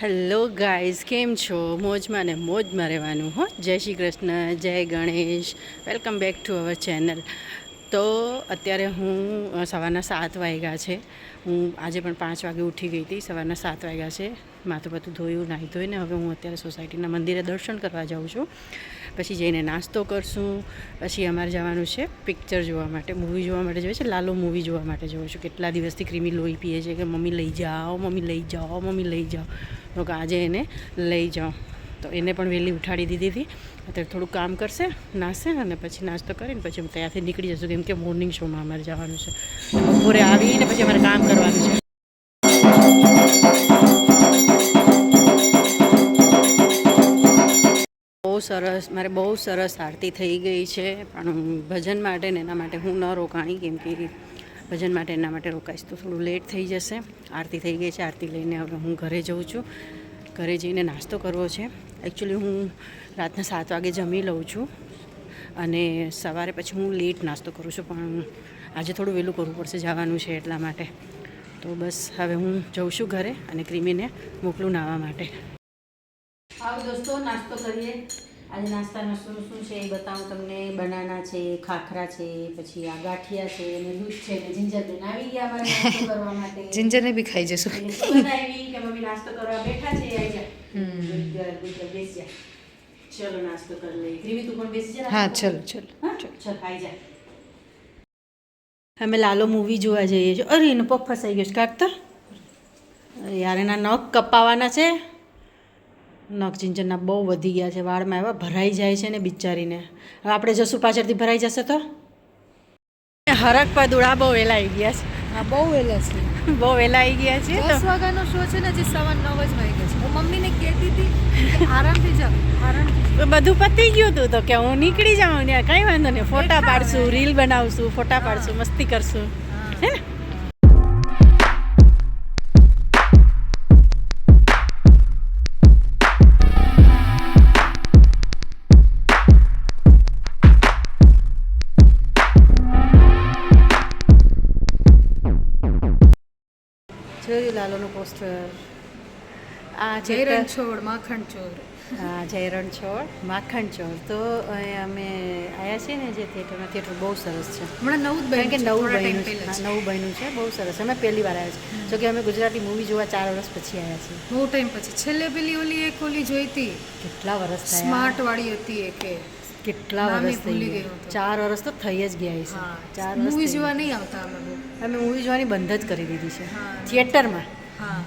Hello guys, કેમ છો? મોજમાં ને મોજમાં રહેવાનું હો. જય શ્રી કૃષ્ણ, જય Ganesh. Welcome back to our channel. તો અત્યારે હું સવારના 7 વાગ્યા છે. હું આજે પણ 5 વાગે ઉઠી ગઈ હતી. સવારના 7 વાગ્યા છે. માથું બધું ધોયું, નાહી ધોઈને હવે હું અત્યારે સોસાયટીના મંદિરે દર્શન કરવા જાઉં છું. પછી જઈને નાસ્તો કરશું. પછી અમારે જવાનું છે પિક્ચર જોવા માટે, મૂવી જોવા માટે જોઈએ છે. લાલો મૂવી જોવા માટે જવું છું. કેટલા દિવસથી ક્રીમી લોહી પીએ છે કે મમ્મી લઈ જાઓ, મમ્મી લઈ જાઓ, મમ્મી લઈ જાઓ. તો આજે એને લઈ જાઉં. તો એને પણ વહેલી ઉઠાડી દીધી હતી. અત્યારે થોડું કામ કરશે, નાશે અને પછી નાસ્તો કરીને પછી અમે ત્યાંથી નીકળી જશું, કેમ કે મોર્નિંગ શોમાં અમારે જવાનું છે. બપોરે આવીને પછી અમારે કામ કરવાનું છે. બહુ સરસ આરતી થઈ ગઈ છે, પણ ભજન માટે ને એના માટે હું ન રોકાણી, કેમ કે ભજન માટે એના માટે રોકાઈશ તો થોડું લેટ થઈ જશે. આરતી થઈ ગઈ છે. આરતી લઈને હવે હું ઘરે જઉં છું. ઘરે જઈને નાસ્તો કરવો છે. એકચ્યુઅલી હું રાતના 7 વાગે જમી લઉં છું અને સવારે પછી હું લેટ નાસ્તો કરું છું, પણ આજે થોડું વહેલું કરવું પડશે, જવાનું છે એટલા માટે. તો બસ હવે હું જઉં છું ઘરે અને ક્રીમીને મોકલું નાહવા માટે. આવો દોસ્તો, નાસ્તો કરીએ. આજે નાસ્તામાં શું છે એ બતાવું તમને. બનાના છે, ખાખરા છે, પછી આ ગાંઠિયા છે અને દૂધ છે ને જિંજરબેન આવી ગયા અમારે નાસ્તો કરવા માટે. જિંજરને બી ખાઈ જશું. આવી કે મમ્મી નાસ્તો કરવા બેઠા છે. આવી જા, બેસી જા. ચલો નાસ્તો કરી લઈએ. ક્રીમી તું પણ બેસી જા. હા, ચલો ચલો ચલ ખાઈ જા. અમે લાલો મૂવી જોવા જઈએ છીએ. અરે એનો પગ ફસાઈ ગયો છે, કાઢતો યાર. એના નખ કપાવાના છે. નખ ચિંચનના બહુ વધી ગયા છે, વાળમાં એવા ભરાઈ જાય છે ને બિચારીને. હવે આપણે જશું પાછળથી ભરાઈ જશે તો. હરક પદુડા બહુ વહેલા આવી ગયા છે. હા, બહુ વહેલા છે. બહુ વહેલા આવી ગયા છે. 10 વાગ્યાનો શો છે ને, હજી 9:15 જ વાગ્યા છે. હું મમ્મીને કહેતી હતી કે આરામથી જાઓ, આરામથી. બધું પતી ગયું હતું તો કે હું નીકળી જાઉં ને, કંઈ વાંધો નહીં. ફોટા પાડશું, રીલ બનાવશું, ફોટા પાડશું, મસ્તી કરશું, હે ને. જોયું લાલોનું પોસ્ટર. આ જય રણછોડ માખણ ચોર. હા, જય રણછોડ માખણ ચોર. તો અમે આવ્યા છીએ ને જે થિયેટરમાં, થિયેટર બહુ સરસ છે. હમણાં નવું જ કારણ કે નવું બન્યું છે. છે. નવું બન્યું છે, બહુ સરસ. અમે પહેલી વાર આવ્યા છીએ. જો કે અમે ગુજરાતી મૂવી જોવા 4 વર્ષ પછી આવ્યા છીએ. બહુ ટાઈમ પછી. છેલ્લે પેલી ઓલી જોઈ હતી, કેટલા વર્ષ થયા? સ્માર્ટ વાળી હતી એક. કેટલા વર્ષ થઈ ગયા? 4 વર્ષ તો થઈ જ ગયા છે. 4 વર્ષ. મૂવી જોવા નહીં આવતા અમે મૂવી જોવાની બંધ જ કરી દીધી છે થિયેટરમાં. હા,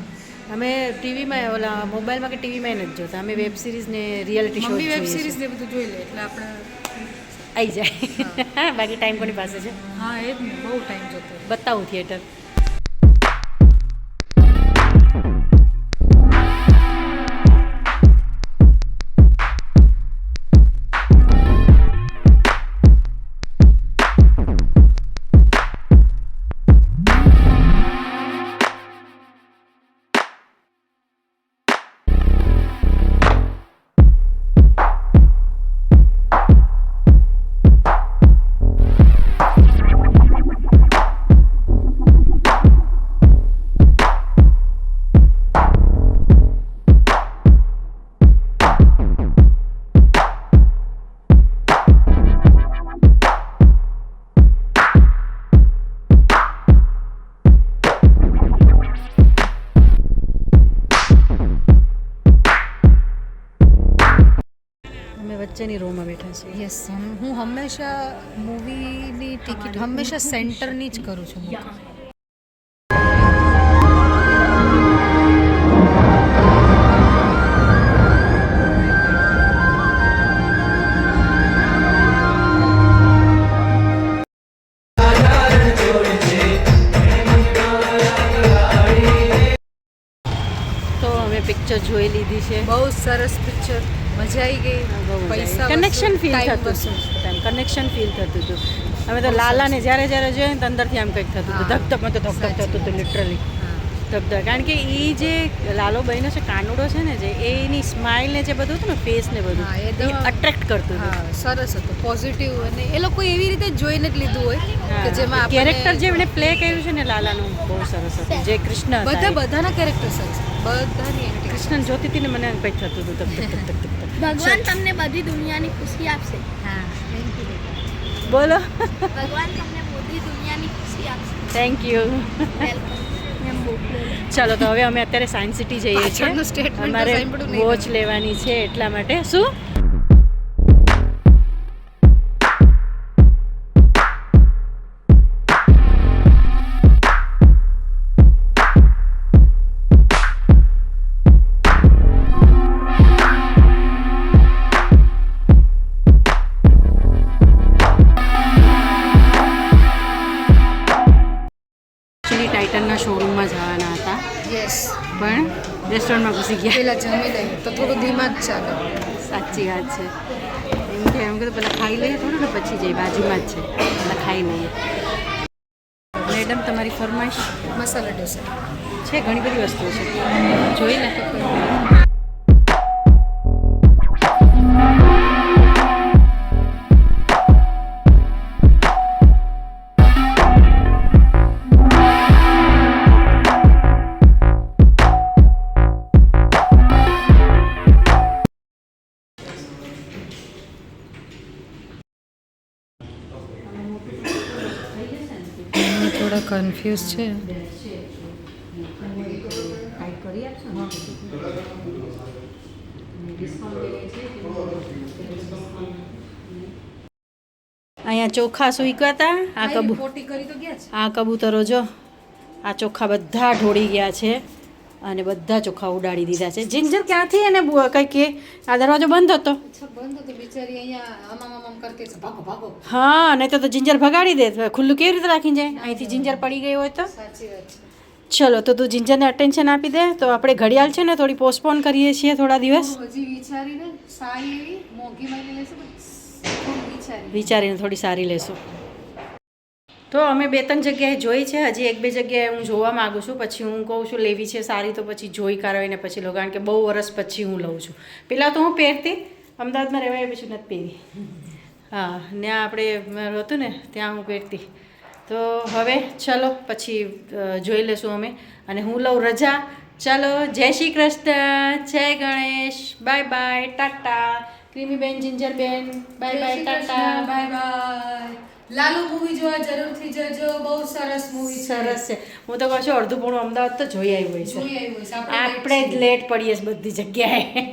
અમે ટીવીમાં, ઓલા મોબાઈલમાં કે ટીવીમાં નથી જોતા. અમે વેબ સિરીઝ ને રિયાલિટી શો મમ્મી વેબ જોઈએ સિરીઝ છીએ. ને બધું જોઈ લે એટલે આપણે આવી જાય. બાકી ટાઈમ કોની પાસે છે? હા, એ જ ને, બહુ ટાઈમ જતો. બતાવું થિયેટર. વચ્ચેની રોમાં બેઠા છે. યસ, હું હંમેશા મૂવીની ટિકિટ હંમેશા સેન્ટરની જ કરું છું. તો અમે પિક્ચર જોઈ લીધી છે. બહુ સરસ પિક્ચર, મજા આવી ગઈ. પૈસા કનેક્શન ફીલ ટાઈમ થતું હતું. કનેક્શન ફીલ થતું હતું. અમે તો લાલાને જ્યારે જોઈએ ને તો અંદરથી આમ કંઈક થતું હતું. ધક ધક થતું હતું લિટરલી. ધગધગ કારણ કે એ જે લાલોભાઈનો છે કાનુડો છે ને જે એની સ્માઇલ ને જે બધું હતું ને ફેસ ને બધું હા, એ એકદમ- અટ્રેક્ટ કરતું હતું હા સરસ હતું પોઝિટિવ અને એ લોકો એવી રીતે જોઈને જ લીધું હોય કે જેમાં આપણને- કેરેક્ટર જે એમણે પ્લે કર્યું છે ને લાલાનું બહુ સરસ હતું જે કૃષ્ણ હતા એ. બધાના કેરેક્ટર સરસ બધાની acting. કૃષ્ણ જોતી હતી ને મને કંઈક થતું હતું ધક ધક ધક ધક ધક. ભગવાન તમને બધી દુનિયાની ખુશી આપશે હા થેન્ક યુ બેટા બોલો ભગવાન તમને બધી દુનિયાની ખુશી આપશે થેન્ક યુ વેલકમ એમ બોલ ચાલો તો હવે અમે અત્યારે સાયન્સ સિટી જઈએ છીએ પાછળનું statement તો અમારે સાંભળ્યું નહીં વોચ લેવાની છે એટલા માટે શું એકચ્યુઅલી ટાઇટનના શોરૂમમાં જવાના હતા યસ પણ રેસ્ટોરન્ટમાં ઘૂસી ગયા પેલા જમી લઈએ તો થોડું ધીમા જ ચાલે સાચી વાત છે એમ કીધું પહેલાં ખાઈ લઈએ થોડું ને પછી જઈએ બાજુમાં જ છે પહેલાં ખાઈ લઈએ મેડમ તમારી ફરમાઈશ મસાલા ઢોસા છે ઘણી બધી વસ્તુઓ છે જોઈ લે થોડા કન્ફ્યુઝ છે અહીંયા ચોખા સૂક્યા હતા પોટી કરી તો ગયા છે આ કબૂતરો જો આ ચોખા બધા ઢોળી ગયા છે અને બધા ચોખા ઉડાડી દીધા છે જિંજર ક્યાંથી એને કંઈ કે આ દરવાજો બંધ હતો અચ્છા બંધ તો બિચારી અહીંયા આમ કરતી છે ભાગો ભાગો હા નહીં તો જિંજર ભગાડી દે ખુલ્લું કેવી રીતે રાખીને જાય અહીંથી જિંજર પડી ગઈ હોય તો સાચી વાત છે ચલો તો તું જિંજરને અટેન્શન આપી દે તો આપણે ઘડિયાળ છે ને થોડી પોસ્ટપોન કરીએ છીએ થોડા દિવસ હજી વિચારીને સારી એવી મોંઘી માની લેશે પણ થોડું વિચારીને થોડી સારી લેશું તો અમે 2-3 જગ્યાએ જોઈ છે હજી 1-2 જગ્યાએ હું જોવા માગું છું પછી હું કહું છું લેવી છે સારી તો પછી જોઈ કરાવીને પછી લો કારણ કે બહુ વર્ષ પછી હું લઉં છું પહેલાં તો હું પહેરતી અમદાવાદમાં રહેવાય પછી નથી પહેરી હા ત્યાં આપણે મારું હતું ને ત્યાં હું પહેરતી તો હવે ચલો પછી જોઈ લેશું અમે અને હું લઉં રજા ચલો જય શ્રી કૃષ્ણ જય ગણેશ બાય બાય ટાટા ક્રીમીબેન જિંજરબેન બાય બાય ટાટા બાય બાય લાલુ મૂવી જોવા જરૂરથી જજો બહુ સરસ મૂવી છે સરસ છે હું તો કહું છું અડધું પોણું અમદાવાદ તો જોઈ આવ્યું હોય છે જોઈ આવ્યું છે આપણે જ લેટ પડીએ છીએ બધી જગ્યાએ